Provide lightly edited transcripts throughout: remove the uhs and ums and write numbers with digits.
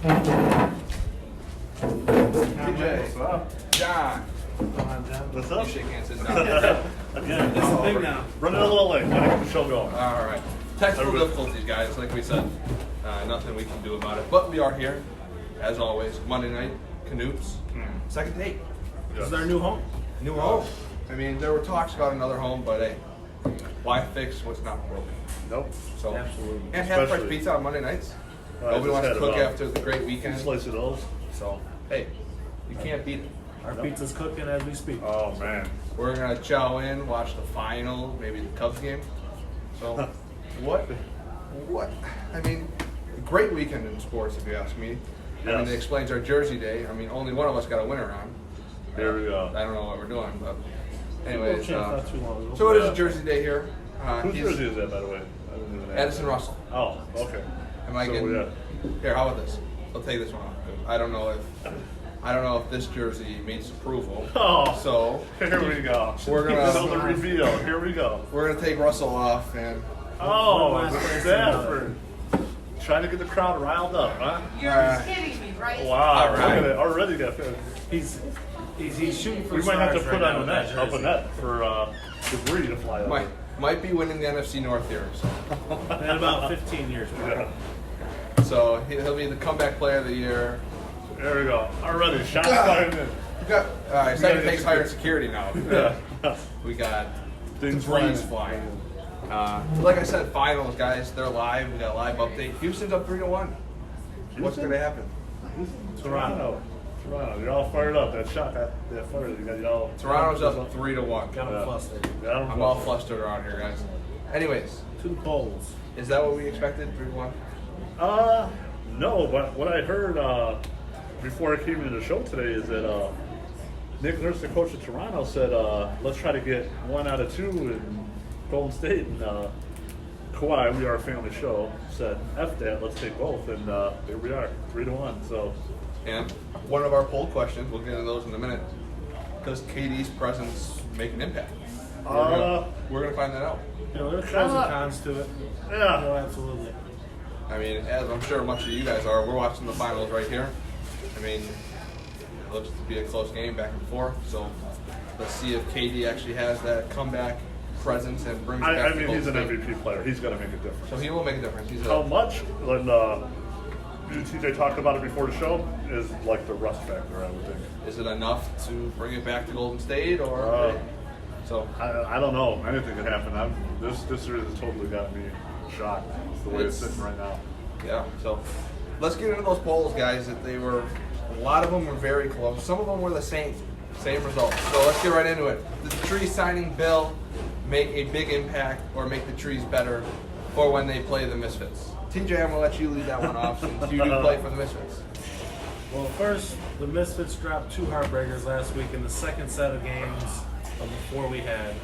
TJ. What's up? John. Come on, John. What's up? You shake hands and down. Again, It's a big now. running a little late. Gotta get the show going. All right. Technical difficulties, guys. Like we said, nothing we can do about it. But we are here, as always. Monday night, Canoops. Second date. This is our new home. New home. I mean, there were talks about another home, but hey, why fix what's not broken? Nope. So, Absolutely. and half price Especially- pizza on Monday nights. I Nobody just wants to had cook about after the great Two weekend. slices of those. So, hey, you can't beat it. Our pizza's cooking as we speak. Oh man. We're gonna chow in, watch the final, maybe the Cubs game. So, what? I mean, a great weekend in sports, if you ask me. I mean, Yes. it explains our Jersey Day. I mean, only one of us got a winner on. There we go. I don't know what we're doing, but Super Bowl anyways. champ not too long ago. So it is Yeah. a Jersey Day here. Whose He's jersey is that, by the way? I didn't even ask. Edison Russell. Oh, okay. Am I So, getting? yeah. Here, how about this? I'll take this one off. I don't know if this jersey meets approval. Oh. So Here we go. We're gonna- This is the reveal. Here we go. we're gonna take Russell off, and Oh, One last place Stafford. Trying to get the crowd riled up, huh? Uh, You're kidding me, right? Wow. All right. Look at it. Already got He's shooting for We might have to stars put right on a now net, with up a that net for debris to fly over. might be winning the NFC North here. jersey. In about 15 years. Yeah. So he'll be the comeback player of the year. There we go. Already, shots fired in. We got second gotta takes get- higher security now. Yeah. We got Things threes flying. flying. Like I said, finals, guys. They're live. We got a live update. Houston's up 3-1. What's going to happen? Toronto. You're all fired up. That shot, that fired. You got y'all. Toronto's up 3-1. Got him Yeah. flustered. Yeah, I don't I'm all flustered around here, guys. Anyways, Two poles. is that what we expected? 3-1. No, but what I heard before I came into the show today is that Nick Nurse, the coach of Toronto, said let's try to get 1 out of 2 in Golden State. And Kawhi, we are a family show, said F that, let's take both. And here we are, 3-1. So And one of our poll questions, we'll get into those in a minute. Does KD's presence make an impact? We're gonna find that out. You know, there's pros and cons to it. yeah. No, absolutely. I mean, as I'm sure much of you guys are, we're watching the finals right here. I mean, it looks to be a close game back and forth. So let's see if KD actually has that comeback presence and brings I back. mean, the he's an Golden State. MVP player. He's going to make a difference. So he will make a difference. He's How a, much? When TJ talked about it before the show, is like the rust factor, I would think. is it enough to bring it back to Golden State or? So I don't know. Anything could happen. This series has totally got me shocked. It's the way it's sitting right now. yeah. So let's get into those polls, guys. That they were, a lot of them were very close. Some of them were the same results. So let's get right into it. Did the Trees signing Bill make a big impact or make the Trees better for when they play the Misfits? TJ, I'm gonna let you lead that one off since you do play for the Misfits. Well, first, the Misfits dropped 2 heartbreakers last week in the second set of games of the 4 we had.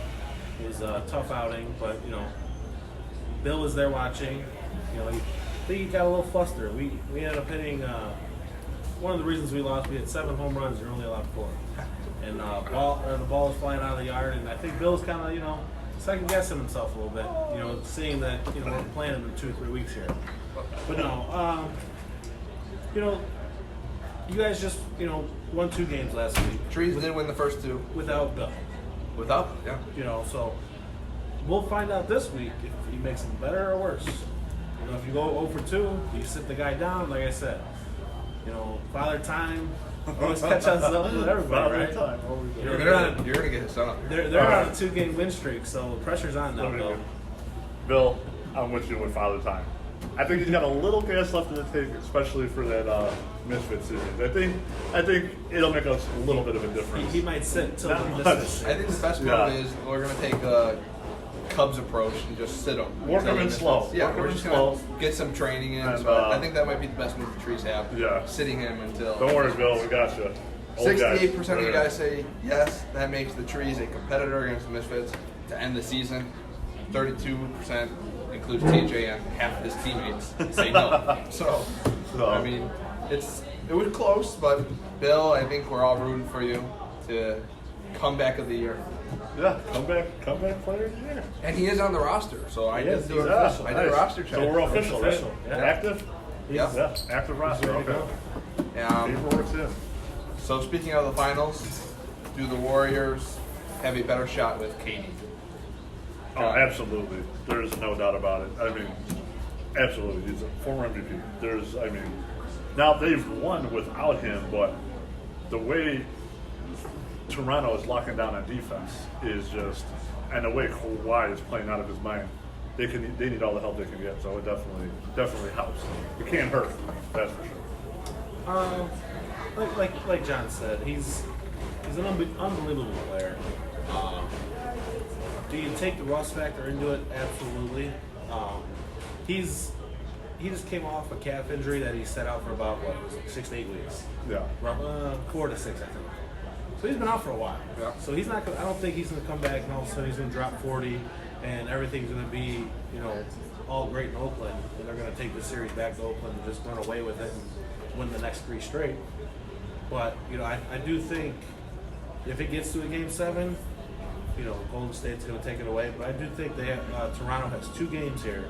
It was a tough outing, but, you know, Bill was there watching. You know, I think he got a little flustered. We ended up hitting, one of the reasons we lost, we had 7 home runs, you're only allowed 4. And the ball was flying out of the yard, and I think Bill's kind of, you know, second guessing himself a little bit, you know, seeing that, you know, we're playing in 2 or 3 weeks here. But no, you know, you guys just, you know, won 2 games last week Trees did win the first 2 without Bill. without, yeah. You know, so we'll find out this week if he makes them better or worse. You know, if you go 0 for 2, you sit the guy down, like I said. You know, Father Time always catches up with everybody, right? Time. You're gonna get his son up. They're on a 2-game win streak, so the pressure's on now, Bill. Bill, I'm with you with Father Time. I think he's got a little gas left in the tank, especially for that Misfit series. I think it'll make us a little bit of a difference. He might sit till Not the much. Misfits. I think the best move Yeah. is we're gonna take a Cubs approach and just sit them. Work 'em in slow. Yeah, Work 'em we're in just slow. gonna get some training in. And, So I think that might be the best move the Trees have. Yeah. Sitting him until. Don't worry, Bill, we got you. 68% of you guys say yes. That makes the Trees a competitor against the Misfits to end the season. 32% includes TJ and half his teammates say no. So, I mean, it was close, but Bill, I think we're all rooting for you to comeback of the year. Yeah, comeback player of the year. And he is on the roster, so I did is. do He's a official. I did a roster check. So we're official, right? Official, yeah. Active? Yep. Yeah, active roster. ready to Okay. Um, Paperwork's in. so speaking of the finals, do the Warriors have a better shot with KD? Oh, absolutely. There's no doubt about it. I mean, absolutely. He's a former MVP. Now they've won without him, but the way Toronto is locking down on defense is just, and the way Kawhi is playing out of his mind, they need all the help they can get. So it definitely helps. It can't hurt. That's for sure. Like John said, he's an unbelievable player. Do you take the rust factor into it? Absolutely. He just came off a calf injury that he set out for about 6 to 8 weeks. Yeah. 4 to 6, I think. So he's been out for a while. Yeah. So he's not. I don't think he's going to come back and all of a sudden he's going to drop 40 and everything's going to be all great in Oakland and they're going to take the series back to Oakland and just run away with it and win the next 3 straight. But I do think if it gets to a Game 7, Golden State's going to take it away. But I do think Toronto has 2 games here,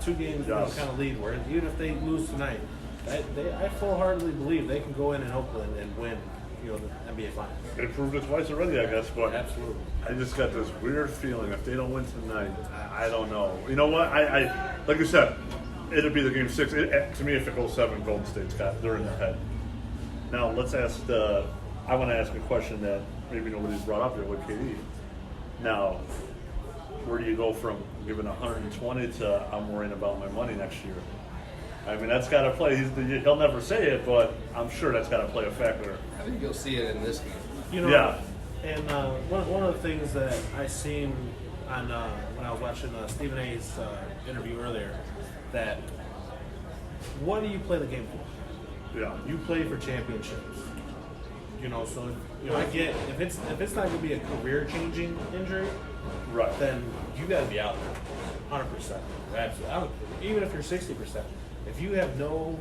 2 games Yes. kind of lead. Where even if they lose tonight, I full-heartedly believe they can go in Oakland and win, the NBA Finals. They proved it twice already, I guess. But Absolutely. I just got this weird feeling if they don't win tonight, I don't know. You know what? I like you said, it'll be the Game 6. To me, if it goes 7, Golden State's they're in their head. Now let's ask I want to ask a question that maybe nobody's brought up yet with KD. Now, where do you go from giving 120 to I'm worrying about my money next year? I mean, that's got to play. He'll never say it, but I'm sure that's got to play a factor. I think you'll see it in this game. Yeah. And one of the things that I seen on when I was watching Stephen A's interview earlier, that what do you play the game for? Yeah. You play for championships. So I get if it's not going to be a career-changing injury, Right. then you got to be out there, 100%. Absolutely. Even if you're 60%, if you have no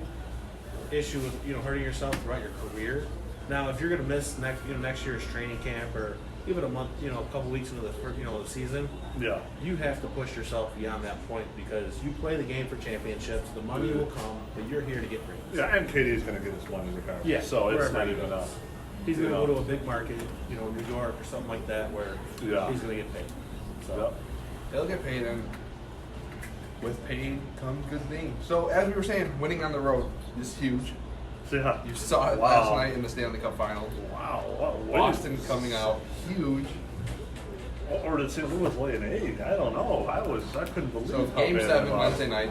issue with hurting yourself throughout your career. Now, if you're going to miss next year's training camp or even a month, a couple weeks into the season, Yeah. you have to push yourself beyond that point because you play the game for championships. The money will come, but you're here to get rings. Yeah, and KD's going to get his money regardless. Yeah, So it's wherever not he even goes. He's going to go to a big market, New York or something like that, where Yeah. he's going to get paid. So. Yep. They'll get paid, and with paid comes good things. So as we were saying, winning on the road is huge. Yeah. You saw it last night in the Stanley Cup Finals. Wow. What Boston coming out huge. Or did St. Louis lay an 8? I don't know. I couldn't believe So how Game bad 7 it was. Wednesday night.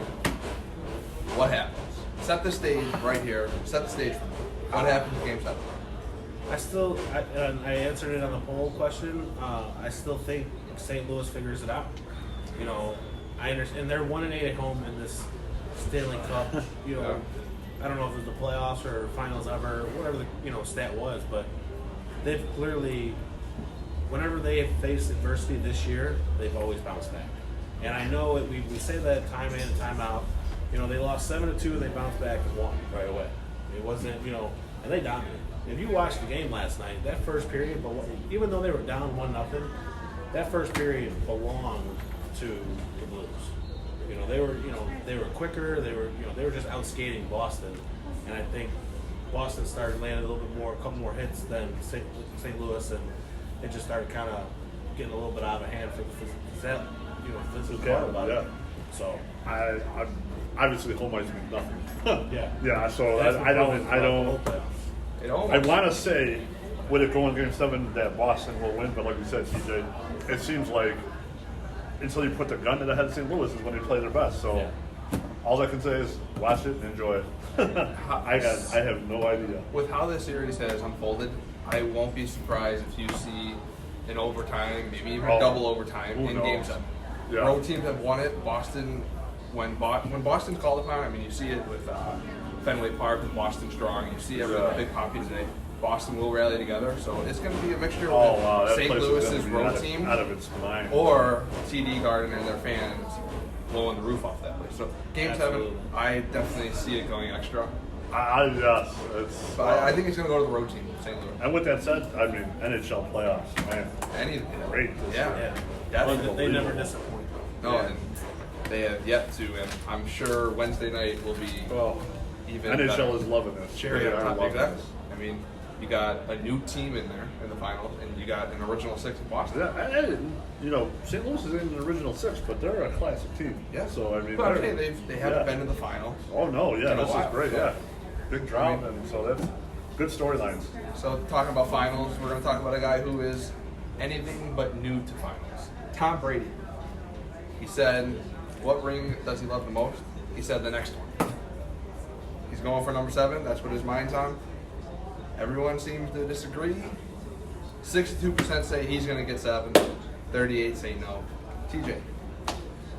What happens? Set the stage right here. Set the stage for me. What happens in Game 7? I answered it on the poll question. I still think St. Louis figures it out. I understand, and they're 1-8 at home in this Stanley Cup. Yeah. I don't know if it was the playoffs or finals ever, whatever the stat was, but they've clearly, whenever they have faced adversity this year, they've always bounced back. And I know we say that time in and time out. They lost 7-2, they bounced back and won right away. It wasn't, and they dominated. If you watched the game last night, that first period, even though they were down 1-0, that first period belonged to the Blues. They were quicker. They were just outskating Boston, and I think Boston started landing a little bit more, a couple more hits than St. Louis, and it just started kind of getting a little bit out of hand for the physical part about it. So I obviously home ice means nothing. yeah, Yeah. So That's I the problem don't. throughout the whole playoffs. It I almost. want to say, with it going Game 7, that Boston will win, but like you said, TJ, it seems like until you put the gun to the head of St. Louis is when they play their best. So Yeah. all I can say is watch it and enjoy it. I have no idea. With how this series has unfolded, I won't be surprised if you see an overtime, maybe even Oh, double overtime who in knows? Game 7. Yeah. Road teams have won it. Boston, when Boston's called upon, I mean, you see it with Fenway Park with Boston Strong. You see everything Yeah. Big Poppy today. Boston will rally together, so it's going to be a mixture Oh with wow, that St. place is Louis's gonna be road team out of its mind. or TD Garden and their fans blowing the roof off that place. So Game Absolutely. 7, I definitely see it going extra. Yes, it's. But I think it's going to go to the road team, St. Louis. And with that said, I mean NHL playoffs, man. Any, Great. yeah, Yeah. definitely. They never disappoint. No, and They have yet to, and I'm sure Wednesday night will be Well, even NHL better. is loving this. Cherry They on are top, loving exactly. this. I mean, you got a new team in there in the finals, and you got an original six in Boston. Yeah, St. Louis is in the original six, but they're a classic team. Yeah. So I mean, But they're- okay, they haven't yeah. been in the finals. Oh no, yeah, in a this while, is great. so- Yeah, big drop, I mean- and so that's good storylines. So talking about finals, we're going to talk about a guy who is anything but new to finals. Tom Brady. He said, what ring does he love the most? He said the next one. He's going for number 7. That's what his mind's on. Everyone seems to disagree. 62% say he's going to get 7. 38 say no. TJ,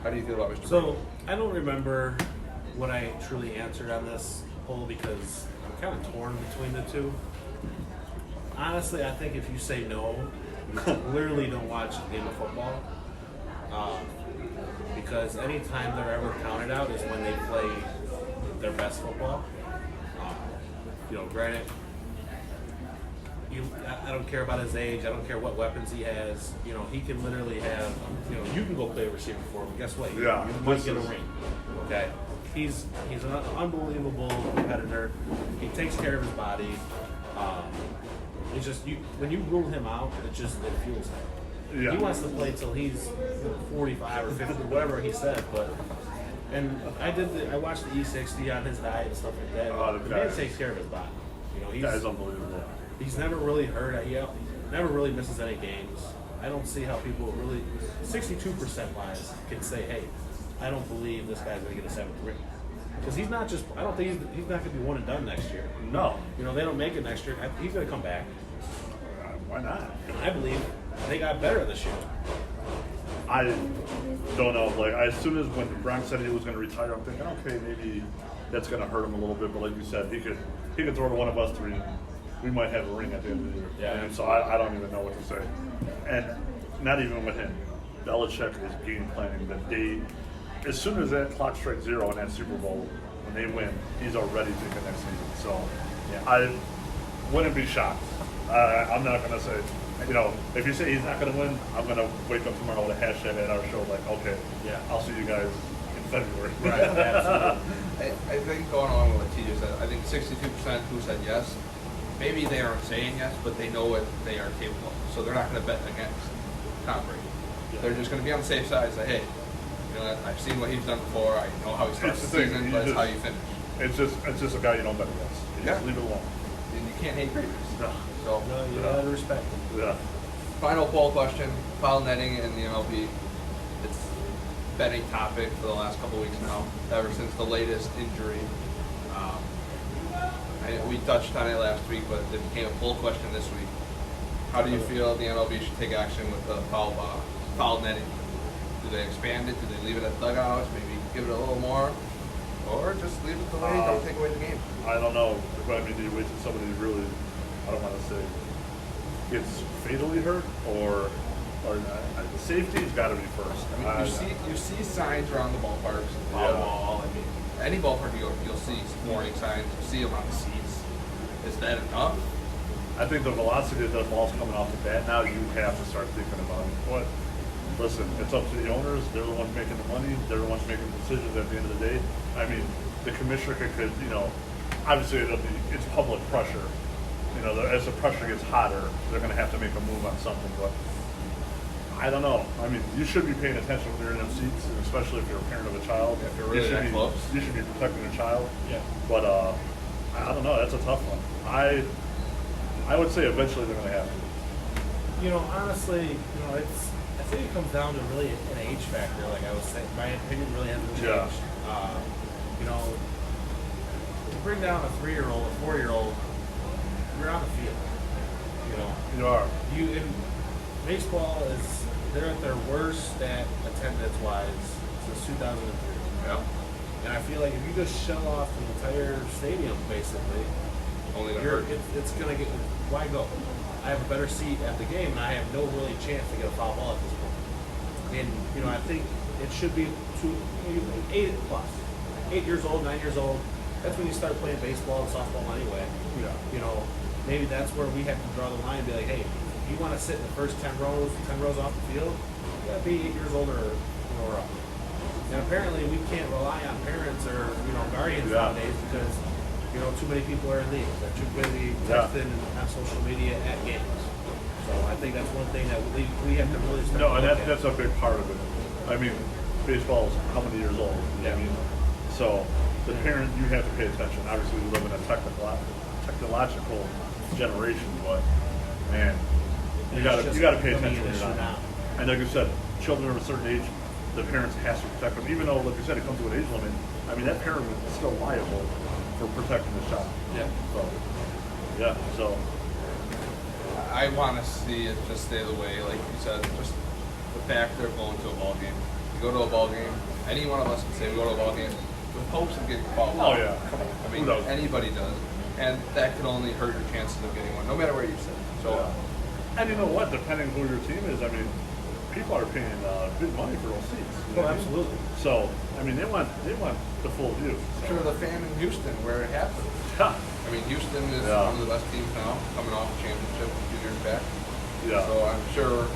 how do you feel about Mr. Brady? So I don't remember what I truly answered on this poll because I'm kind of torn between the two. Honestly, I think if you say no, you clearly don't watch a game of football. Because anytime they're ever counted out is when they play their best football. Granted, I don't care about his age. I don't care what weapons he has. He can literally have. You can go play a receiver for him. Guess what? Yeah, you might this get a is- ring. Okay, he's an unbelievable competitor. He takes care of his body. It's just when you rule him out, it fuels him. Yeah. He wants to play till he's 45 or 50, whatever he said. And I watched the E60 on his diet and stuff like that. Oh, The man takes care of his body. That is unbelievable. He's never really hurt. He never really misses any games. I don't see how people really 62% wise can say, hey, I don't believe this guy's going to get a 7th ring. Because he's not just. I don't think he's not going to be one and done next year. No. They don't make it next year. He's going to come back. Why not? And I believe they got better this year. I don't know. Like as soon as when Gronk said he was going to retire, I'm thinking, okay, maybe that's going to hurt him a little bit. But like you said, he could throw to one of us 3. We might have a ring at the end of the year. Yeah. And so I don't even know what to say. And not even with him. Belichick is game planning the day. As soon as that clock strikes 0 in that Super Bowl, when they win, he's already thinking next season. So Yeah. I wouldn't be shocked. I'm not going to say, if you say he's not going to win, I'm going to wake up tomorrow with a hashtag at our show like, okay, Yeah. I'll see you guys in February. Right. Absolutely. I think going along with what TJ said, I think 62% who said yes, maybe they aren't saying yes, but they know what they are capable of. So they're not going to bet against Tom Brady. Yeah. They're just going to be on the safe side and say, hey, I've seen what he's done before. I know how he starts It's the the thing, season, you but it's just- how you finish. It's just a guy you don't bet against. You just Yeah. leave it alone. And you can't hate Raiders. No. So, No, you gotta respect him. Yeah. final poll question: foul netting in the MLB. It's been a topic for the last couple weeks now, ever since the latest injury. We touched on it last week, but it became a poll question this week. How do you feel the MLB should take action with the foul netting? Do they expand it? Do they leave it at dugouts? Maybe give it a little more, or just leave it the way? Don't take away the game. I don't know. I mean, do you wait till somebody really, I don't want to say, gets fatally hurt or the safety's got to be first. I mean, you see signs around the ballparks, foul Yeah. ball. I mean, any ballpark you go, you'll see warning signs. You see them on the seats. Is that enough? I think the velocity of the ball's coming off the bat now, you have to start thinking about it. But listen, it's up to the owners. They're the ones making the money. They're the ones making decisions at the end of the day. I mean, the commissioner could obviously it's public pressure. As the pressure gets hotter, they're going to have to make a move on something. But I don't know. I mean, you should be paying attention when you're in them seats, and especially if you're a parent of a child. If you're really you should that be, close. You should be protecting your child. Yeah. But I don't know. That's a tough one. I would say eventually they're going to have to. Honestly, I think it comes down to really an age factor. Like I was saying, my opinion really hasn't changed. Yeah. To bring down a 3-year-old, a 4-year-old, you're on the field. You are. In baseball they're at their worst at attendance wise since 2003. Yeah. And I feel like if you just shell off the entire stadium, basically, Only gonna hurt. it's gonna get. Why go? I have a better seat at the game, and I have no really chance to get a foul ball at this point. And I think it should be 8 plus, 8 years old, 9 years old. That's when you start playing baseball and softball anyway. Yeah. Maybe that's where we have to draw the line and be like, hey, if you want to sit in the first 10 rows off the field, you gotta be 8 years old or up. And apparently we can't rely on parents or, guardians nowadays because, too many people are in league. They're too busy texting on social media at games. So I think that's one thing that we have to really start. No, and that's a big part of it. I mean, baseball is how many years old? You know what I mean? So the parent, you have to pay attention. Obviously, we live in a technological generation, but man, you got to pay attention when you're not. And like you said, children of a certain age, the parents has to protect them. Even though, like you said, it comes to an age limit. I mean, that parent is still liable for protecting the child. So I want to see it just stay the way, like you said, just the fact they're going to a ball game. You go to a ball game, any one of us can say we go to a ball game with hopes of getting fouled. Oh yeah, come on. I mean, anybody does. And that could only hurt your chances of getting one, no matter where you sit. So, and you know what? Depending who your team is, I mean, people are paying good money for those seats. Absolutely. So, I mean, they want the full view. So. Sure, the fan in Houston where it happened. Yeah. I mean, Houston is one of the best teams now, coming off a championship a few years back. Yeah. So I'm sure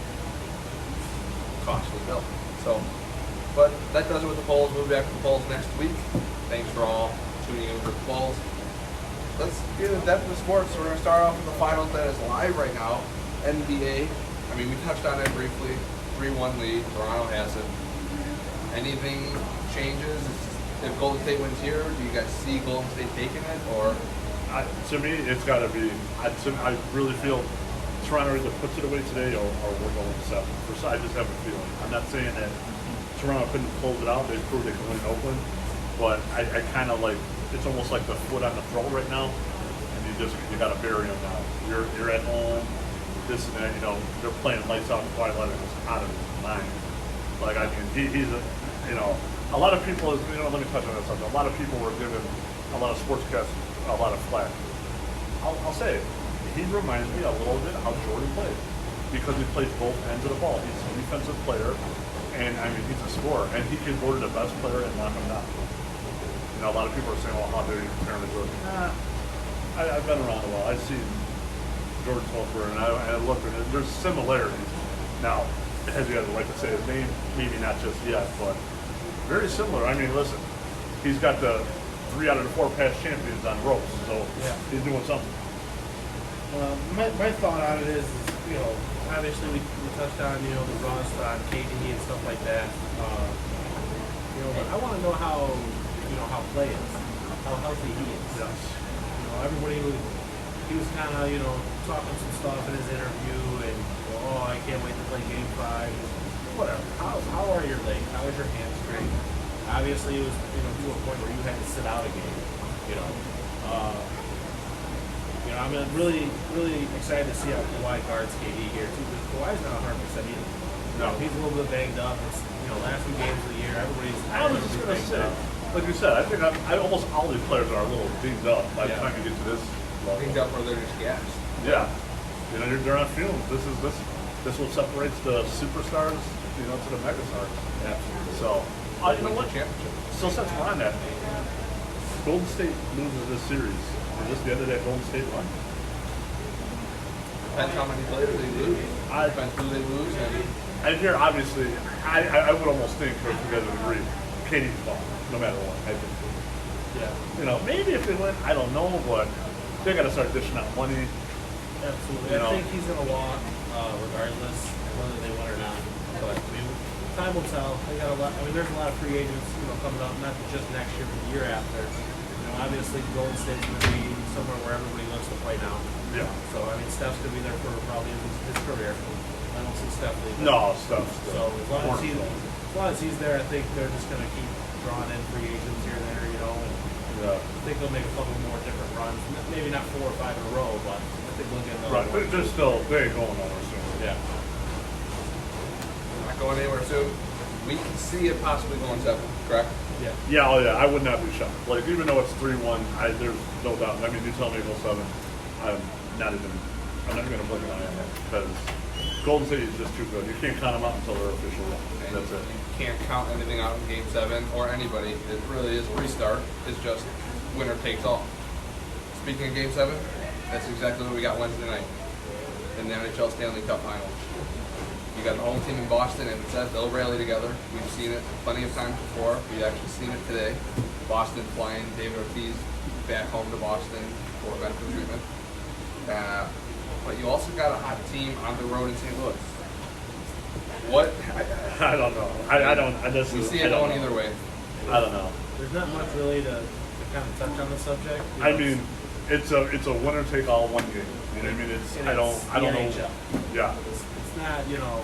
costly built. So, but that does it with the polls. Move back to the polls next week. Thanks for all tuning in for the polls. Let's get into depth of sports. So we're going to start off with the finals that is live right now. NBA. I mean, we touched on it briefly. 3-1 lead. Toronto has it. Anything changes if Golden State wins here? Do you guys see Golden State taking it, or? To me, it's got to be. I really feel Toronto either puts it away today or we're going 7. I just have a feeling. I'm not saying that Toronto couldn't close it out. They proved they can win in Oakland, but I kind of like. It's almost like the foot on the throat right now, and you got to bury them now. You're at home, this and that. They're playing lights out. And Kawhi Leonard is out of his mind. Like I mean, he's a lot of people. Let me touch on that subject. A lot of people were giving a lot of sportscasts a lot of flack. I'll say it. He reminds me a little bit how Jordan played because he plays both ends of the ball. He's a defensive player, and I mean he's a scorer, and he can go to the best player and knock him down. A lot of people are saying, well, how dare you compare him to Jordan? I've been around a while. I've seen Jordan Tolbert, and I looked at it. There's similarities. Now, as you guys would like to say his name, maybe not just yet, but very similar. I mean, listen, he's got the 3 out of the 4 past champions on ropes, so he's doing something. My thought on it is obviously we touched on, the rust on KD and stuff like that. But I want to know how play is, how healthy he is. Yes. Everybody he was kind of, talking some stuff in his interview and, I can't wait to play game 5. Whatever. How are your legs? How is your hamstring? Obviously it was, to a point where you had to sit out a game, I'm really, really excited to see how Kawhi guards KD here too, because Kawhi's not 100% either. No. He's a little bit banged up. It's, last 2 games of the year, everybody's I was just going to say, like you said, I think almost all these players are a little dinged up by the time you get to this level. Dinged up or they're just gassed. Yeah. They're on fumes. This will separate the superstars, to the megastars. Absolutely. So, you know what? Championship. So since we're on that, Golden State loses this series. Is this the end of that Golden State run? Depends how many players they lose. Depends who they lose. And here, obviously, I would almost think, if you guys would agree, KD's gone, no matter what. I think. Yeah. Maybe if they win, I don't know, but they got to start dishing out money. Absolutely. I think he's going to walk regardless, whether they win or not. But time will tell. They got a lot. There's a lot of free agents, coming up, not just next year, but the year after. Obviously, Golden State's going to be somewhere where everybody wants to play now. Yeah. So Steph's going to be there for probably his career. I don't see Steph leaving. No, Steph. So as long as he's there, I think they're just going to keep drawing in free agents here and there, And I think they'll make a couple more different runs. Maybe not 4 or 5 in a row, but I think we'll get another one. But they ain't going nowhere soon. Yeah. Not going anywhere soon. We can see it possibly going 7, correct? Yeah. Yeah, I would not be shocked. Like, even though it's 3-1, there's no doubt. You tell me it goes 7, I'm not even going to blink an eye on that because Golden State is just too good. You can't count them out until they're officially won. That's it. You can't count anything out in Game 7 or anybody. It really is a restart. It's just winner takes all. Speaking of Game 7, that's exactly what we got Wednesday night in the NHL Stanley Cup Finals. You got the home team in Boston, and it says they'll rally together. We've seen it plenty of times before. We've actually seen it today. Boston flying David Ortiz back home to Boston for medical treatment. But you also got a hot team on the road in St. Louis. What? I don't know. I don't. We see it going either way. I don't know. There's not much really to kind of touch on the subject. You I know, mean, it's a winner take all one game. You know what I mean? It's and I don't it's I don't the know. NHL. Yeah. It's not, you know,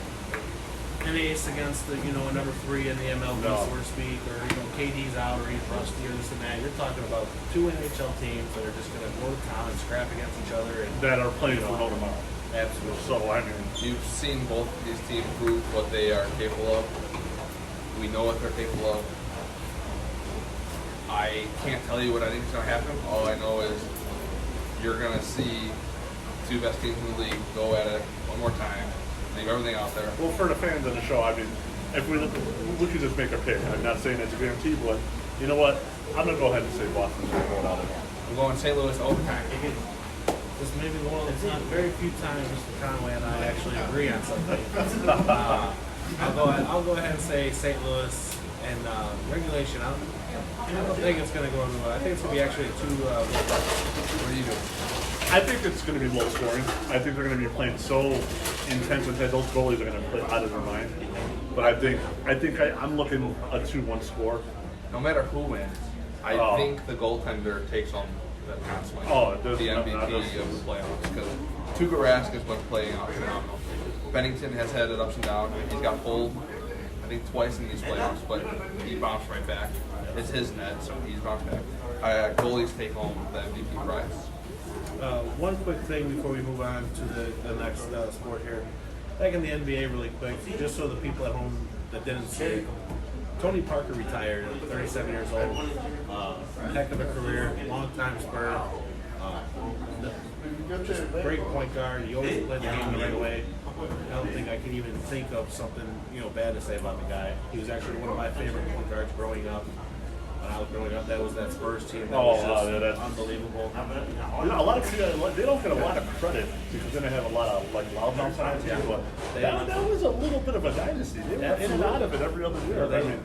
an ace against the, you know, a number 3 in the MLB, No. so to speak, or, you know, KD's out or he's rusty or this and that. You're talking about 2 NHL teams that are just going to go to town and scrap against each other. And That are playing for no tomorrow. absolutely. So I mean, You've seen both of these teams prove what they are capable of. We know what they're capable of. I can't tell you what I think is going to happen. All I know is you're going to see 2 best teams in the league go at it one more time, leave everything out there. well, for the fans of the show, I mean, if we could just make a pick. I'm not saying it's a guarantee, but you know what? I'm gonna go ahead and say Boston's gonna go out of it. I'm going St. Louis overtime. This may be one of the very few times Mr. Conway and I actually agree on something. I'll go ahead and say St. Louis and regulation. I don't think it's going to go into. I think it's going to be actually 2. What do you do? I think it's gonna be low scoring. I think they're gonna be playing so intense and those goalies are gonna play out of their mind. But I'm looking a 2-1 score. No matter who wins, I Oh. think the goaltender takes home the consummate. Oh, the there's MVP no- there's- of the playoffs because Tuukka Rask has been playing out phenomenal. Bennington has had it ups and downs. He's got pulled, I think, twice in these playoffs, but he bounced right back. It's his net, so he's bounced back. Goalies take home the MVP prize. One quick thing before we move on to the next sport here. Back in the NBA really quick, just so the people at home that didn't see it, Tony Parker retired at 37 years old. Heck of a career, long-time Spur. Just a great point guard. He always played the game the right way. I don't think I can even think of something, you know, bad to say about the guy. He was actually one of my favorite point guards growing up. When I was growing up, that was that Spurs team. That was just that's unbelievable. You know, a lot of people, they don't get a lot of credit because then they have a lot of like loudmouth fans. Yeah. But that was a little bit of a dynasty. They were in and out of it every other year. I mean,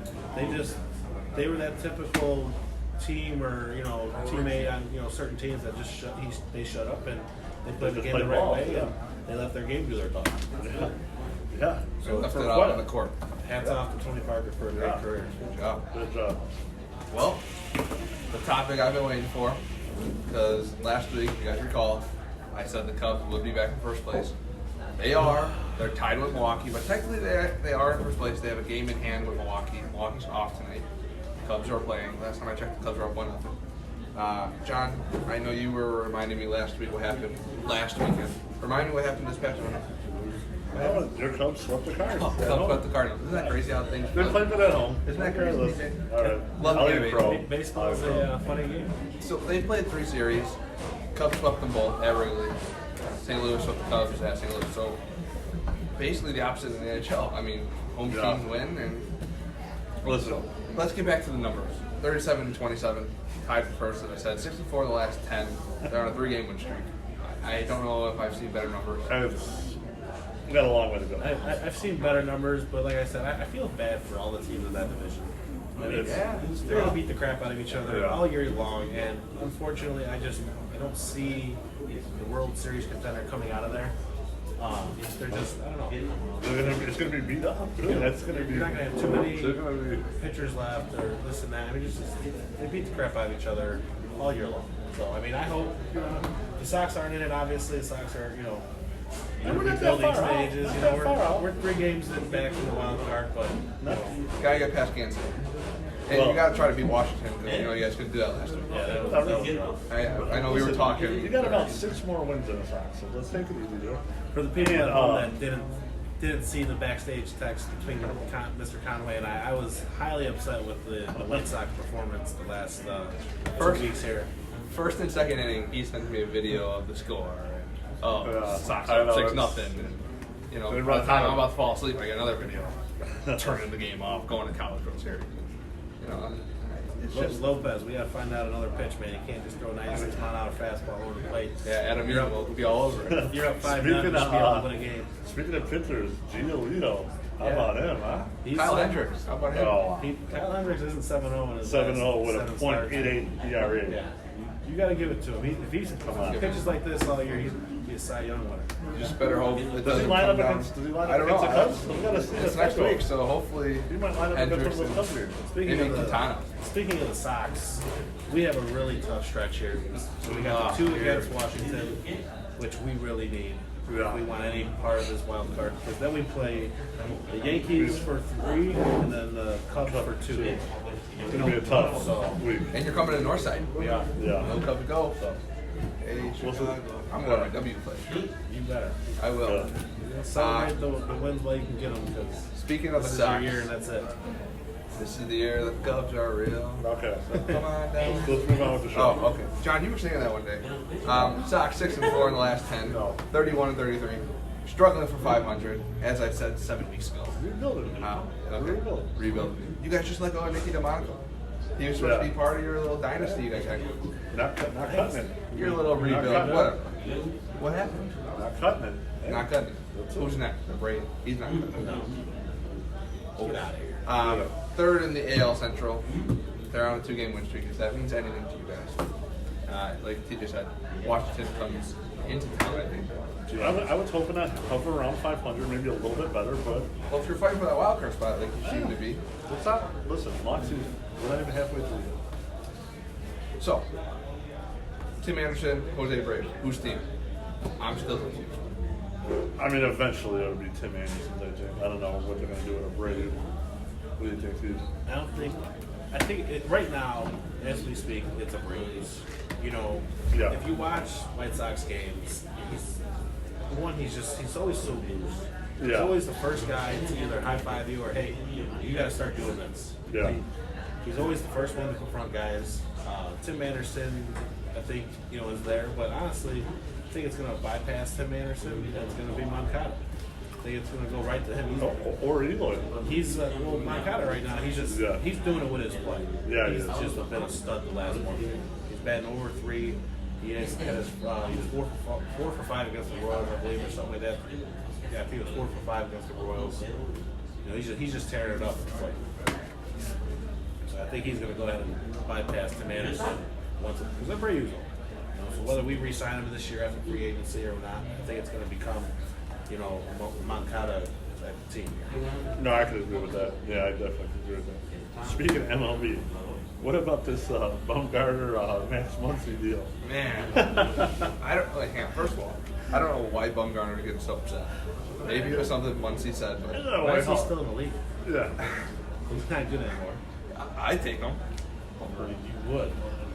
They were that typical team or, you know, teammate on, you know, certain teams that just they shut up and they played the just game the played right ball, way yeah. and they let their game do their thing. yeah. So left for it out what- on the court. Hats off to Tony Parker for a great Yeah. career. Good job. Good job. Well, the topic I've been waiting for, because last week, you guys recall, I said the Cubs would be back in first place. They are. They're tied with Milwaukee, but technically they are in first place. They have a game in hand with Milwaukee. Milwaukee's off tonight. Cubs are playing. Last time I checked, the Cubs are up 1-0. John, I know you were reminding me last week what happened last weekend. Remind me what happened this past weekend. Well, your Cubs swept the Cardinals. Cubs got the Cardinals. Isn't that crazy how things They're playing it at home. Isn't that crazy? Listen, all right. Love I'll the eat game, pro. Baseball is I'll eat a funny game. So they played 3 series. Cubs swept them both at Wrigley. St. Louis swept the Cubs at St. Louis. So basically the opposite in the NHL. I mean, home Yeah. teams win. And Listen, so let's get back to the numbers. 37-27, tied for first, as I said. 64 of the last 10. They're on a 3-game win streak. I don't know if I've seen better numbers. we got a long way to go. I've seen better numbers, but like I said, I feel bad for all the teams in that division. I mean, Yeah. they're going to beat the crap out of each other Yeah. all year long, and unfortunately, I don't see the World Series contender coming out of there. They're just, I don't know. It's going to be beat up. That's going to be. You're not going to have too many They're gonna be. pitchers left or this and that. I mean, they beat the crap out of each other all year long. So, I mean, I hope the Sox aren't in it. Obviously, the Sox are, you know, And we're not that rebuilding far out. stages. Not You that know, far out. we're 3 games back from the wild card, but you know, Gotta get past Kansas. And Well- you gotta try to beat Washington, because you know you guys couldn't do that last week. yeah, that was rough. I know we were Listen, talking. You got about 6 more wins than the Sox, so let's take it easy there. For the people And, at home that didn't see the backstage text between Mr. Conway and I was highly upset with the White Sox performance the last 2 weeks here. First and second inning, he sends me a video of the score. Oh, Yeah, Sox I know, up 6-0. it's- And, you know, They by run the time time. I'm about to fall asleep, I get another video turning the game off, going to College World Series. You know, Lopez, we got to find out another pitch, man. You can't just throw 96 mile an hour fastball over the plate. Yeah, Adam Eaton will be all over it. You're up 5-0, Speaking you should be able to win a game. Speaking of pitchers, Giolito. How Yeah. about him, huh? He's Kyle Hendricks, how about him? Oh, Kyle Hendricks isn't 7-0 in his 7-0 with a last 7 starts. .88 ERA. Yeah, you got to give it to him. If he pitches like this all year, he's be a Cy Young winner. You just better hope it Does he doesn't line come up down. against? Does he line I up don't against know. the Cubs? We gotta see It's the next schedule. week, so hopefully He might line up against Hendricks some of those and Cubs here. Speaking maybe of the Quintana. Speaking of the Sox, we have a really tough stretch here. So we got the 2 against Washington, which we really need. Yeah. If we want any part of this wild card. Because then we play the Yankees for 3 and then the Cubs for 2. It's gonna be a tough week. And you're coming to Northside. We are. Yeah. No Cub to go. So Hey, Chicago. I'm going to W play. you better. I will. Celebrate the wins while you can get them because Speaking of the this is your Sox, year and that's it. this is the year the Cubs are real. Okay. Come on down. Let's move on with the show. Oh, okay. John, you were saying that one day. Sox 6-4 in the last 10, No. 31-33, struggling for 500, as I said 7 weeks ago. Rebuilding. Okay. Rebuild. You guys just let go of Nicky DeMonico. He was supposed to be part of your little dynasty you guys had. Not cutting it. Your little Not rebuild. cutting it. Whatever. What happened? Not cutting it. Hey. Not cutting it. Who's next? The Brady. He's not cutting it. Get out of here. Third in the AL Central. They're on a 2-game win streak. If that means anything to you guys, like TJ said, Washington comes into town. I think. I was hoping I'd hover around 500, maybe a little bit better, but Well, if you're fighting for that wild card spot, like you seem to be. it's not. Listen, Moxie, we're not even halfway through. So, Tim Anderson, Jose Brave. Whose team? I'm still with you. I mean, eventually it would be Tim Anderson's, I think. I don't know what they're going to do with a Brady. What do you think, Steve? I think right now, as we speak, it's a breeze. You know, Yeah. if you watch White Sox games, he's always so loose. He's Yeah. always the first guy to either high five you or hey, you got to start doing this. Yeah. He's always the first one to confront guys. Tim Anderson, I think, is there, but honestly, I think it's going to bypass Tim Anderson. And it's going to be Moncada. I think it's going to go right to him. Or Eloy. He's Moncada right now. He's just he's doing it with his play. Yeah, he's he is. just been a stud the last month. He's batting over 3. He was 4 for 5 against the Royals, I believe, or something like that. Yeah, I think it was 4 for 5 against the Royals. He's just tearing it up. So I think he's going to go ahead and bypass Tim Anderson because they're pretty usual. So whether we re-sign him this year after free agency or not, I think it's going to become, Moncada type of team. No, I could agree with that. Yeah, I definitely agree with that. Speaking of MLB, what about this Bumgarner Max Muncy deal? Man, I don't like. Hang on. First of all, I don't know why Bumgarner is getting so upset. Maybe it was something Muncy said, I but don't know Why why is he still in the league? Yeah. He's not good anymore. I take him. You would.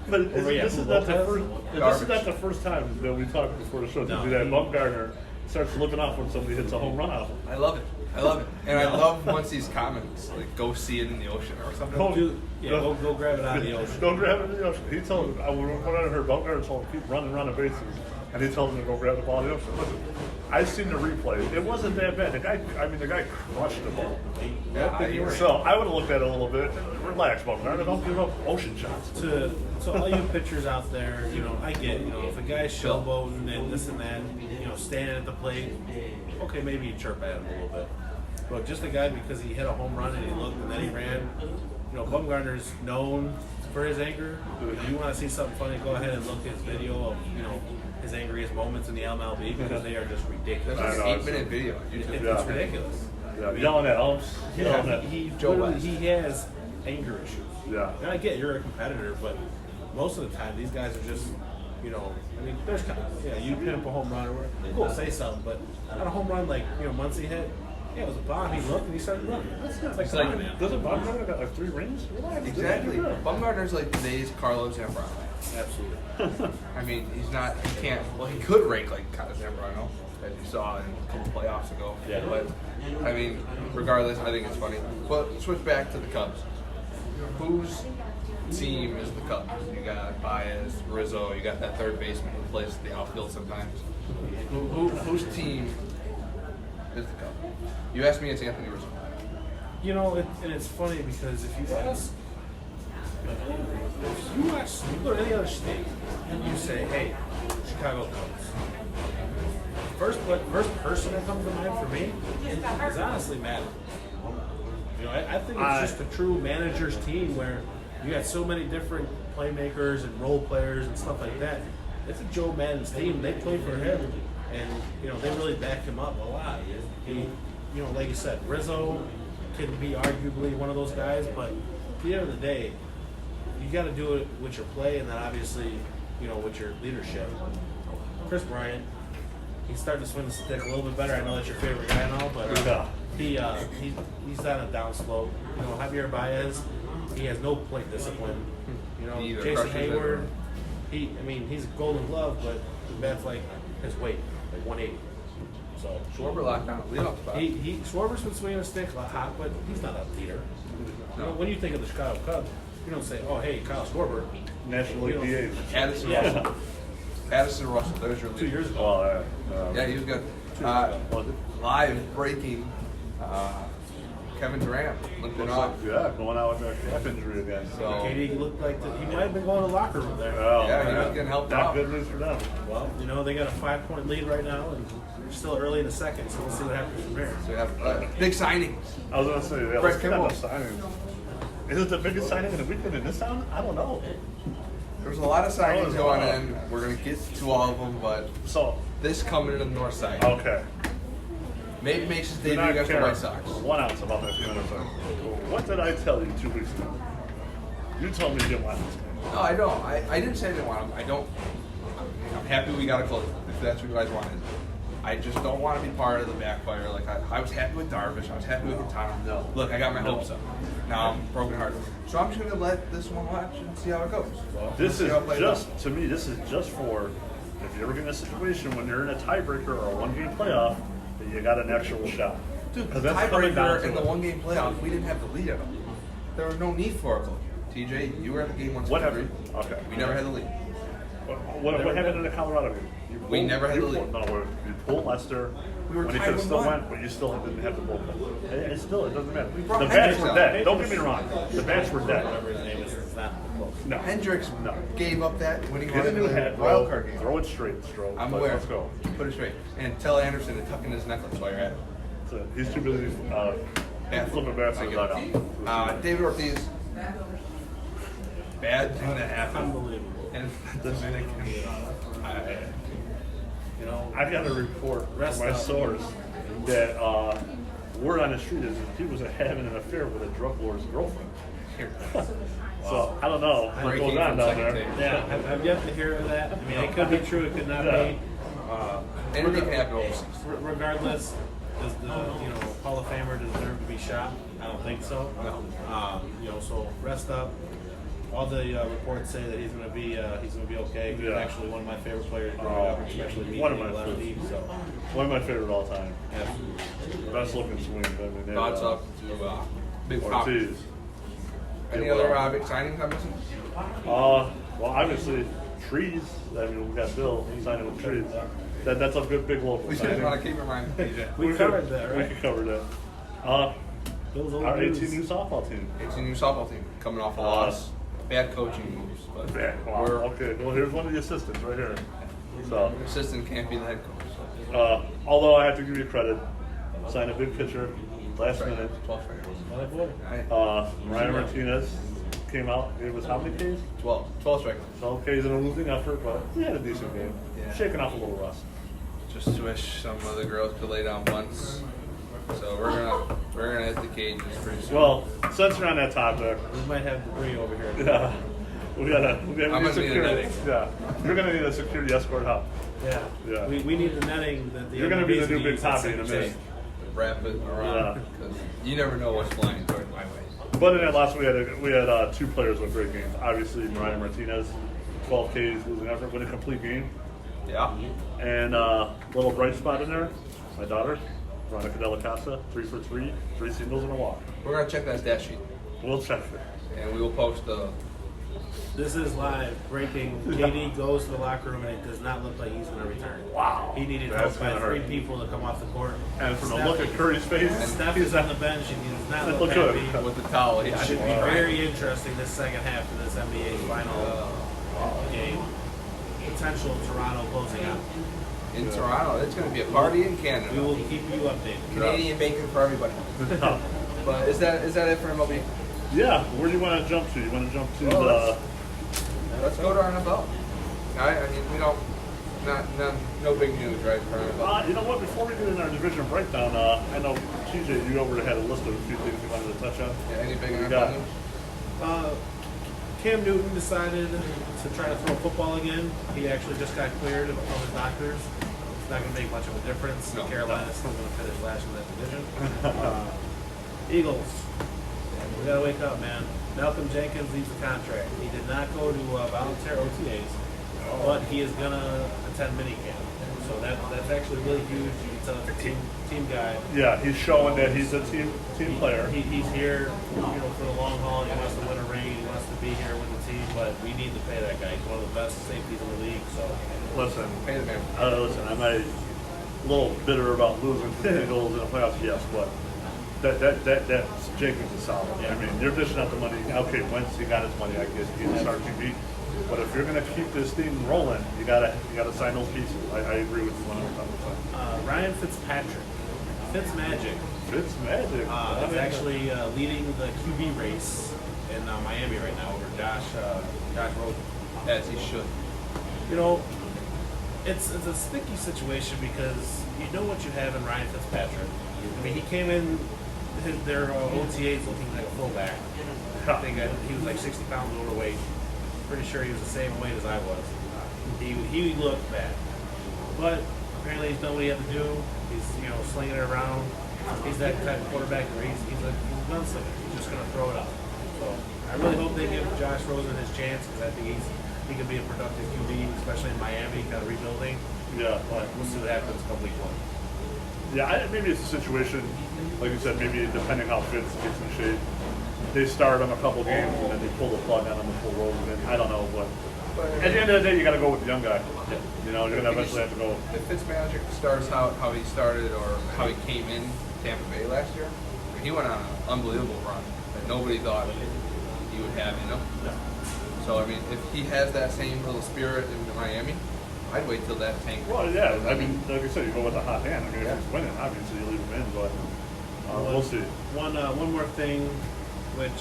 But this is not the Lopez? first. This is not the first time that we talked before the show to No. do that. Bumgarner starts looking off when somebody hits a home run off him. I love it. I love it, and I love Muncy's comments, like "Go see it in the ocean" or something. Go grab it out of the ocean. Go grab it in the ocean. He told him, when I heard Bumgarner told him keep running bases, and he told him to go grab the ball in the ocean. Listen, I've seen the replay. It wasn't that bad. The guy crushed the ball. Yeah, I agree. So I would have looked at it a little bit. Relax, Bumgarner. Don't give up ocean shots. To all you pitchers out there, I get, if a guy's showboating and this and that, standing at the plate, okay, maybe you chirp at him a little bit. But just a guy because he hit a home run and he looked and then he ran, Bumgarner's known for his anger. If you want to see something funny, go ahead and look at his video of, his angriest moments in the MLB because they are just ridiculous. There's like I an know, 8-minute video on YouTube. Yeah. It's ridiculous. Yeah, yelling at umps. Yelling at Joe Literally, West. he has anger issues. Yeah. And I get you're a competitor, but most of the time these guys are just, there's times, you pin up a home run or whatever, cool, say something, but on a home run like, Muncy hit, it was a bomb, he looked and he started running. It's like, come on, man. Doesn't Bumgarner got like 3 rings? Relax, dude. Exactly. You're good. Bumgarner's like today's Carlos Zambrano. Absolutely. I mean, he can't. Well, he could rank like Carlos Zambrano, as you saw in a couple playoffs ago. Yeah. But I mean, regardless, I think it's funny. But switch back to the Cubs. Whose team is the Cubs? You got Baez, Rizzo. You got that third baseman who plays the outfield sometimes. Whose team is the Cubs? You asked me, it's Anthony Rizzo. And it's funny because if If you go to any other state and you say, "Hey, Chicago Cubs," first person that comes to mind for me is honestly Madden. You know, I think it's just a true manager's team where you got so many different playmakers and role players and stuff like that. It's a Joe Madden's team. They play for him, and you know they really back him up a lot. He, you know, like you said, Rizzo can be arguably one of those guys, but at the end of the day, you got to do it with your play, and then obviously, you know, with your leadership. Chris Bryant, he's starting to swing the stick a little bit better. I know that's your favorite guy and all, but he's on a down slope. You know, Javier Baez, he has no plate discipline. You know, Either Jason crushes Hayward, he's a Golden Glove, but the bat's like his weight, like 180. So Schwarber locked down a leadoff spot. Schwarber's been swinging a stick a lot hot, but he's not a leader. You know, when you think of the Chicago Cubs, you don't say, "Oh, hey, Kyle Schwarber." National League DH. Addison Russell. Addison Russell. There's your lead. 2 years ago. Yeah, he was good. Live breaking. Kevin Durant limping off. Yeah, going out with a calf injury again. So KD looked like he might have been going to the locker room there. yeah, he was getting helped Not out. good news for them. Well, you know, they got a 5-point lead right now, and we're still early in the second, so we'll see what happens from there. So we have big signings. I was going to say, yeah, Brett let's get Kimball. that signing. Is it the biggest signing in the weekend in this town? I don't know. There's a lot of signings going in. We're gonna get to all of them, but So, this coming to the north side. okay. Maybe makes his Do debut not against the care White Sox. 1 ounce about that team. What did I tell you 2 weeks ago? You told me you didn't want this game. No, I don't. I didn't say I didn't want him. I don't. I'm happy we got a close if that's what you guys wanted. I just don't want to be part of the backfire. Like I was happy with Darvish. I was happy with Tom. No. Look, I got my hopes up. Now I'm brokenhearted. So I'm just gonna let this one watch and see how it goes. This See is how it plays just, out. to me, this is just for if you ever get in a situation when you're in a tiebreaker or a 1-game playoff, that you got an actual shot. Dude, the 'Cause that's coming down tiebreaker to in the it. 1-game playoff, we didn't have the lead at all. There was no need for it. TJ, you were at the game 1, 2, What 3. happened? Okay. We never had the lead. What happened in the Colorado game? We never had the lead. No, you pulled Lester. We were when he tied could have with still 1. went, but you still didn't have the bullpen. It doesn't matter. brought The bats Hendricks were out. dead. Don't get me wrong. The bats were dead. Whatever his name is not close. No. Hendricks No. gave up that winning Get a run new in the hat, wild bro. card game. Throw it straight, Stroh. I'm aware. Let's go. Put it straight. And tell Anderson to tuck in his necklace while you're at it. So he's too busy flipping bats I in the get it. dugout. David Ortiz. Bad thing that happened. Unbelievable. And the Dominican. You know, I got a report Rest from my up. source that word on the street is that he was having an affair with a drug lord's girlfriend. So I don't know what Breaking goes on from down second there. tape. yeah, I've yet to hear of that. I mean, it could be true, it could not Yeah. be. Anything can happen overseas. Regardless, does the Hall of Famer deserve to be shot? I don't think so. No. You know, so rest up. All the reports say that he's going to be okay. He's Yeah. actually one of my favorite players growing up, especially me One of being my a lefty. favorites. So, One of my favorite all time. absolutely. Best looking swing. I mean, they, Thoughts up to Big Pop. Ortiz. Any other big signings I'm missing? Well, obviously, trees. I mean, we got Bill signing with trees. That's a good big local We just signing. want to keep in mind, TJ. We covered that, We right? could cover that. Bill's old Our news. 18 new softball team. It's a new softball team coming off a loss. Bad coaching moves, but Wow, we're okay. Well, here's one of the assistants right here. So, assistant can't be the head coach. So. although I have to give you credit, signed a big pitcher last minute. 12 strikes. My boy. Right. Ryan Martinez came out, gave us how many Ks? 12 strikes. 12 Ks in a losing effort, but he had a decent game. Yeah. Shaking off a little rust. Just wish some of the girls could lay down once. So we're gonna hit the cages pretty soon. Well, since we're on that topic, We might have debris over here. yeah, we gotta I'm need gonna need a security. netting. Yeah, you're gonna need a security escort help. Yeah. Yeah. We need the netting that the You're gonna be the new MLBs Big use at Poppy in a second minute. base. Wrap it Yeah. around because you never know what's flying toward my way. But in that last we had 2 players with great games. Obviously, Ryan Martinez, 12 Ks, losing effort, with a complete game. Yeah. And little bright spot in there, my daughter, Veronica Della Casa, 3 for 3, 3 singles and a walk. We're gonna check that stat sheet We'll check it. and we will post This is live breaking. KD goes to the locker room and it does not look like he's going to return. Wow. He needed That's help by gonna 3 hurt. people to come off the court. And from the look at Curry's face, And Steph is on the bench and he does not look good. happy. With the towel, It yeah. should be very interesting this second half of this NBA final game. Potential Toronto closing out. In Toronto, it's going to be a party in We Canada. will keep you updated. Canadian bacon for everybody. But is that it for MLB? yeah. Where do you want to jump to? You want to jump to Oh, Let's go to our NFL. I mean, we don't, no big news, right, for NFL? You know what? Before we get in our division breakdown, I know TJ, you over had a list of a few things you wanted to touch on. Yeah, any big You got NFL it. news? Cam Newton decided to try to throw football again. He actually just got cleared from his doctors. It's not going to make much of a difference. No. Carolina's still going to finish last in that division. Eagles. We got to wake up, man. Malcolm Jenkins leaves the contract. He did not go to volunteer OTAs, but he is going to attend minicamp. So that's actually really huge. You can tell it's a team guy. Yeah, he's showing that he's a team player. He's here, for the long haul. He wants to win a ring. He wants to be here with the team. But we need to pay that guy. He's one of the best safeties in the league. So Listen, Pay the man. listen. I'm a little bitter about losing to the Eagles in the playoffs, yes, but that's Jenkins is solid. Yeah. I mean, you're dishing out the money. Okay, Wentz, he got his money. I guess he's a star QB. But if you're going to keep this thing rolling, you gotta sign those pieces. I agree with you 100%. Ryan Fitzpatrick, Fitzmagic, Fitzmagic. is actually leading the QB race in Miami right now over Josh Rosen. As he should. It's a sticky situation because you know what you have in Ryan Fitzpatrick. I mean, he came in their OTAs looking like a fullback. I think he was like 60 pounds overweight. Pretty sure he was the same weight as I was. He looked bad, but apparently he's done what he had to do. He's slinging it around. He's that type of quarterback where he's a gunslinger. He's just going to throw it up. So I really hope they give Josh Rosen his chance because I think he could be a productive QB, especially in Miami, kind of rebuilding. Yeah. But we'll see what happens come week 1. Yeah, maybe it's a situation, like you said, maybe depending how Fitz gets in shape. They start on a couple games and then they pull the plug on him and pull Rosen in. I don't know, but at the end of the day, you got to go with the young guy. You're going to eventually have to go. If Fitzmagic starts how he started or how he came in Tampa Bay last year, he went on an unbelievable run that nobody thought he would have, So, I mean, if he has that same little spirit in Miami, I'd wait till that tank. Well, yeah, I mean, like I said, you go with the hot hand. I mean, if he's winning, obviously you leave him in, but we'll see. One more thing, which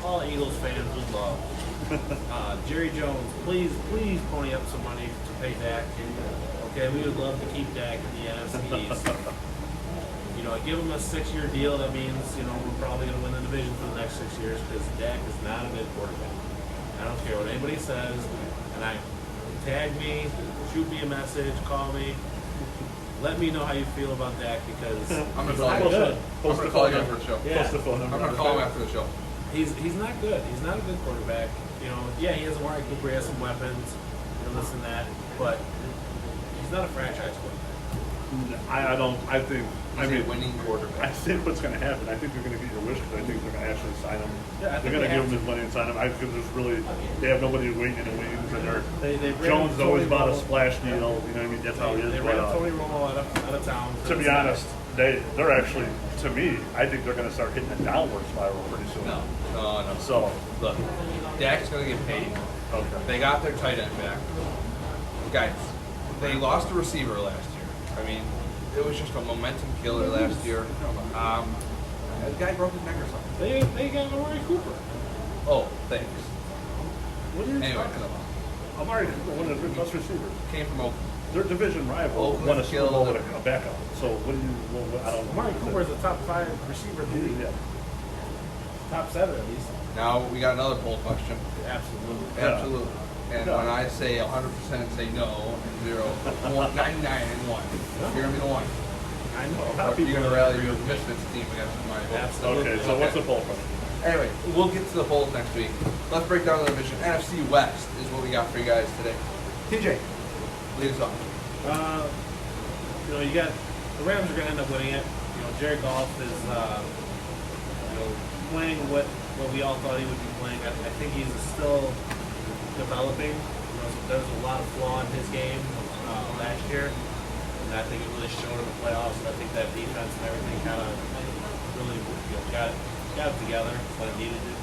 all Eagles fans would love. Jerry Jones, please pony up some money to pay Dak. Okay, we would love to keep Dak in the NFC East. Give him a 6-year deal. That means we're probably going to win the division for the next 6 years because Dak is not a good quarterback. I don't care what anybody says, and tag me, shoot me a message, call me. Let me know how you feel about Dak because I'm he's gonna not good. call you after the show. Yeah. Post the phone I'm number. gonna call him after the show. He's not good. He's not a good quarterback. He has Amari Cooper, he has some weapons, this and that, but he's not a franchise quarterback. I think. He's a winning I quarterback. think what's going to happen. I think they're going to get your wish because I think they're going to actually sign him. Yeah, I they're think going to they give have him his money and sign him. Because they have nobody waiting in the wings, and They Jones ran always Tony bought a Romo. splash deal. You know what I mean? That's how he is. They But, ran Tony Romo out of town. to be honest, they're actually, to me, I think they're going to start hitting a downward spiral pretty soon. No. So, Look, Dak's gonna get paid. okay. They got their tight end back. Guys, they lost a receiver last year. I mean, it was just a momentum killer last year. The guy broke his neck or something. They got Amari Cooper. Oh, thanks. What are you Anyway, talking about? Amari Cooper, one of the best receivers. came from Oakland. Their division rival Oakland won a Super Bowl killed with a backup. So what do you? I don't. Amari Cooper is a top 5 receiver in the league. Yeah. Top 7 at least. Now we got another poll question. Absolutely. Yeah. Absolutely. And Yeah. when I say 100% say no, and 0, 99 and 1. You're gonna be the one. I know. Or you're gonna rally your Misfits team against my vote. Absolutely. Okay. So what's the poll question? Anyway, we'll get to the polls next week. Let's break down the division. NFC West is what we got for you guys today. TJ, lead us off. You got the Rams are going to end up winning it. Jared Goff is, playing what what we all thought he would be playing. I think he's still developing. You know, there's a lot of flaw in his game last year, and I think it really showed in the playoffs. And I think that defense and everything kind of really got it together when it needed to.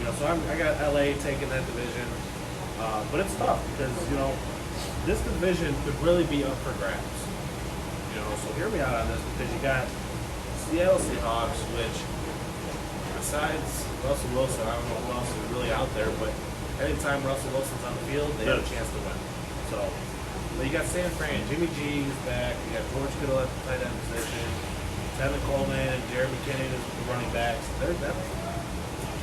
You know, so I got LA taking that division, but it's tough because this division could really be up for grabs. You know, so hear me out on this because you got Seattle Seahawks, which besides Russell Wilson, I don't know who else is really out there, but anytime Russell Wilson's on the field, they have a chance to win. So, but you got San Fran, Jimmy G is back, you got George Kittle at the tight end position, Tevin Coleman and Jared McKinnon as the running backs. They're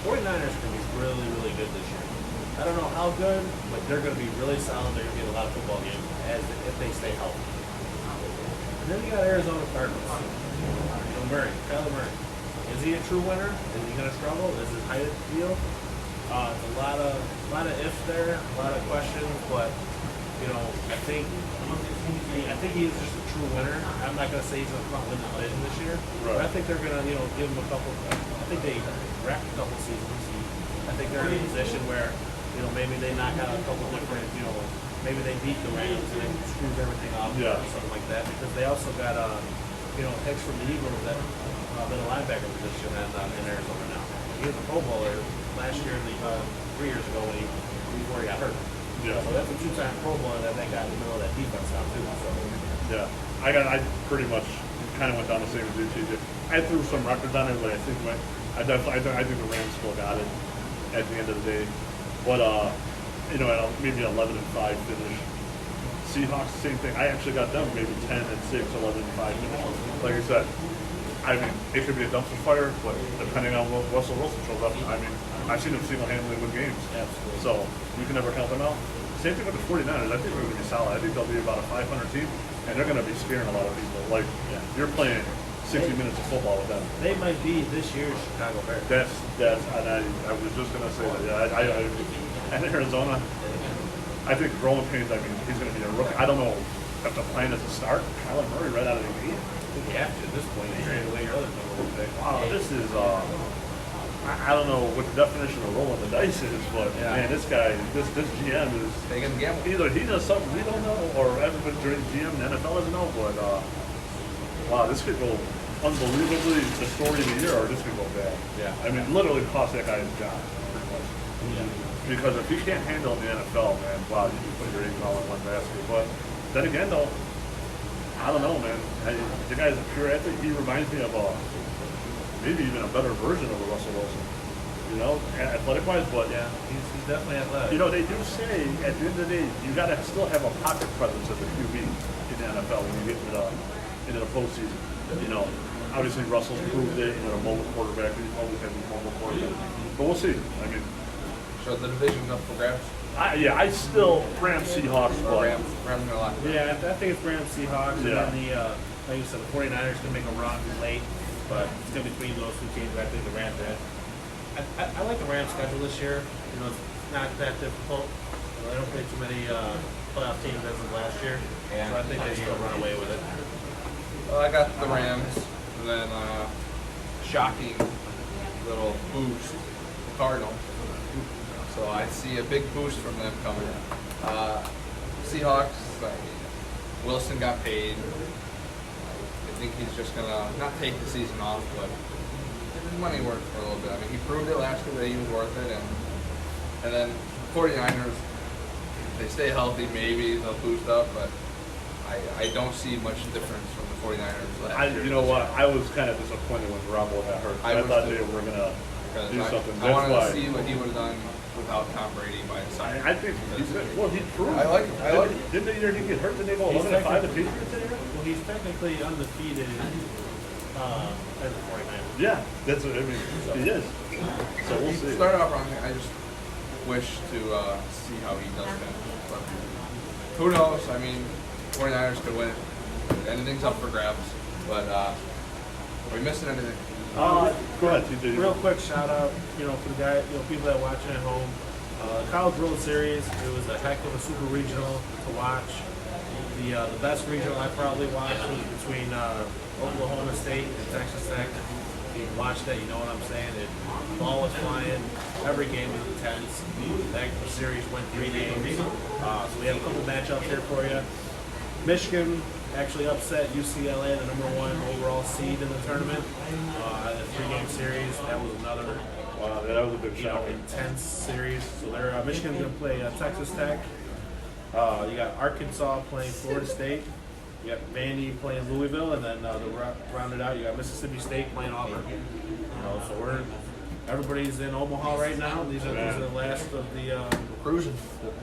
49ers are going to be really, really good this year. I don't know how good, but they're going to be really solid. They're going to be in a lot of football games if they stay healthy. And then you got Arizona Cardinals. Kyler Murray. Is he a true winner? Is he going to struggle? Is his height a deal? It's a lot of ifs there, a lot of questions, but I think he is just a true winner. I'm not going to say he's going to come win the division this year, but I think they're going to give him a couple. I think they wrecked a couple seasons. I think they're in a position where maybe they knock out a couple different maybe they beat the Rams and it screws everything up or something like that because they also got Hicks from the Eagles that middle linebacker position in Arizona now. He was a Pro Bowler last year, 3 years ago before he got hurt. Yeah. So that's a 2-time Pro Bowler that they got in the middle of that defense now too. So. Yeah, I pretty much kind of went down the same as you, TJ. I threw some records on it, but I think I think the Rams still got it at the end of the day. But maybe 11-5 finish. Seahawks, same thing. I actually got them maybe 10-6, 11-5 finish. Like I said, it could be a dumpster fire, but depending on what Russell Wilson shows up, I've seen him single-handedly win games. Absolutely. So you can never count them out. Same thing with the 49ers. I think they're going to be solid. I think they'll be about a 500 team, and they're going to be scaring a lot of people. Like, you're playing 60 minutes of football with them. They might be this year's Chicago Bears. And I was just going to say that. And Arizona, I think growing pains, he's going to be a rookie. I don't know if the plan is to start Kyler Murray right out of the gate. I think you have to at this point. You trade away your other number one pick. Wow, this is, I don't know what the definition of rolling the dice is, but man, this guy, this GM is taking the gamble. Either he does something we don't know, or everybody during GM in the NFL doesn't know, but wow, this could go unbelievably the story of the year, or this could go bad. Yeah. I mean, literally cost that guy his job, pretty much. Yeah. Because if he can't handle in the NFL, man, wow, you can put your eggs all in one basket. But then again, though, I don't know, man. The guy's a pure athlete. He reminds me of maybe even a better version of a Russell Wilson. Athletic-wise, but he's definitely athletic. They do say at the end of the day, you got to still have a pocket presence as a QB in the NFL when you get into the postseason. Obviously Russell's proved it. A mobile quarterback. He's always had these mobile quarterbacks. But we'll see. So the division's up for grabs. I still Rams Seahawks. Rams gonna lock. Yeah, I think it's Rams Seahawks, and then like you said, the 49ers can make a run late, but it's gonna be between those two teams. I think the Rams are. I like the Rams schedule this year. It's not that difficult. They don't play too many playoff teams as of last year, so I think they still run away with it. Well, I got the Rams, and then shocking little boost, the Cardinals. So I see a big boost from them coming. Seahawks, Wilson got paid. I think he's just gonna not take the season off, but his money worked for a little bit. He proved it last year that he was worth it, and then 49ers, if they stay healthy, maybe they'll boost up, but I don't see much difference from the 49ers last year. You know what? I was kind of disappointed when Garoppolo got hurt. I thought they were gonna do something. I wanted to see what he would have done without Tom Brady by his side. I think he proved. I like him. Didn't the year he get hurt? Did they go 11-5 the Patriots that year? Well, he's technically undefeated as a 49er. Yeah, that's what he is. So we'll see. Started off wrong. I just wish to see how he does that. But who knows? 49ers could win. Anything's up for grabs. But are we missing anything? Go ahead, TJ. Real quick shout out, for the guy, people that are watching at home. College World Series, it was a heck of a super regional to watch. The best regional I probably watched was between Oklahoma State and Texas Tech. you watched that, you know what I'm saying. Ball was flying. Every game was intense. That series went 3 games. So we have a couple matchups here for you. Michigan actually upset UCLA, the #1 overall seed in the tournament. In a 3-game series, that was another Wow, that was a big shock. intense series. So they're Michigan's going to play Texas Tech. You got Arkansas playing Florida State. You got Vandy playing Louisville, and then to round it out, you got Mississippi State playing Auburn. So everybody's in Omaha right now. These are the last of the Cruising.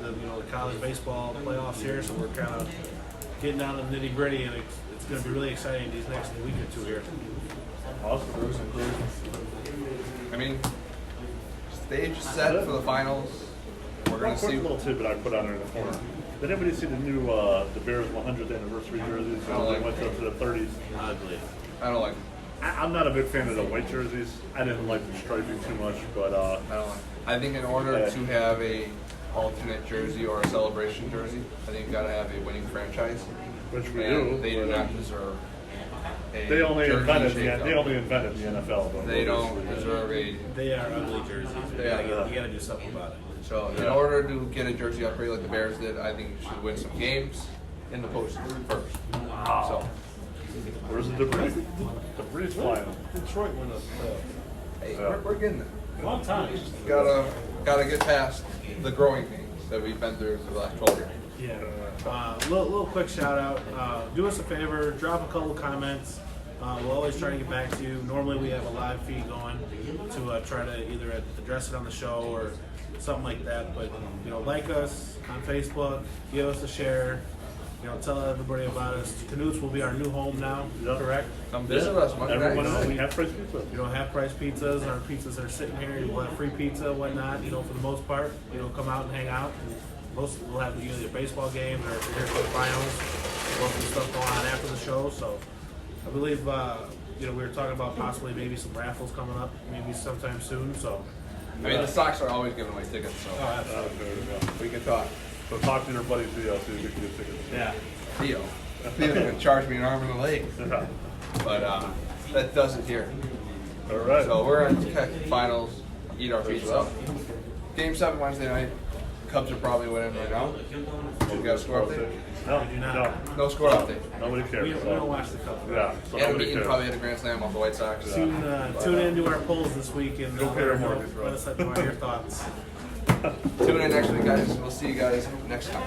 the college baseball playoffs here. So we're kind of getting down to the nitty gritty, and it's going to be really exciting these next week or two here. Awesome. I mean, stage set for the finals. We're One gonna quick see. little tidbit I put on there in the corner. Did anybody see the new the Bears 100th anniversary jerseys? I don't They like went up to the 30s. Ugly. I don't like. I'm not a big fan of the white jerseys. I didn't like the striping too much, but I don't like. I think in order to have a alternate jersey or a celebration jersey, I think you gotta have a winning franchise. which we And do. they do but, not deserve a They only jersey invented shake-up. they only invented the NFL. But They don't deserve a. They are ugly jerseys. Yeah. You got to do something about it. So in order to get a jersey upgrade like the Bears did, I think you should win some games in the postseason first. So Where's the debris? Debris flying. Detroit won a hey, we're getting there. long time. Gotta get past the growing pains that we've been through for the last 12 years. Yeah. Little quick shout out. Do us a favor, drop a couple comments. We'll always try to get back to you. Normally we have a live feed going to try to either address it on the show or something like that. But like us on Facebook, give us a share. Tell everybody about us. Canute's will be our new home now. Yep. Correct? Come visit us Monday Everyone night. knows we have price pizza. Half-price pizzas. Our pizzas are sitting here. We'll have free pizza, whatnot. For the most part, come out and hang out. We'll have either baseball games or if you're here for the finals. We'll have some stuff going on after the show. So I believe we were talking about possibly maybe some raffles coming up, maybe sometime soon. So I mean, the Sox are always giving away tickets, so we can talk. So talk to your buddy Theo, see if we can get tickets. yeah. Theo's gonna charge me an arm and a leg, but that does it here. All right. So we're in the finals. Eat our pizza. Game 7 Wednesday night. Cubs are probably winning right now. We got a score update? No, do not. no, No score update. nobody cares. We don't watch the Cup. Yeah, so Adam nobody Eaton cares. probably had a grand slam off the White Sox. Tune into our polls this week and Don't care more. let us know your thoughts. Tune in next week, guys. We'll see you guys next time.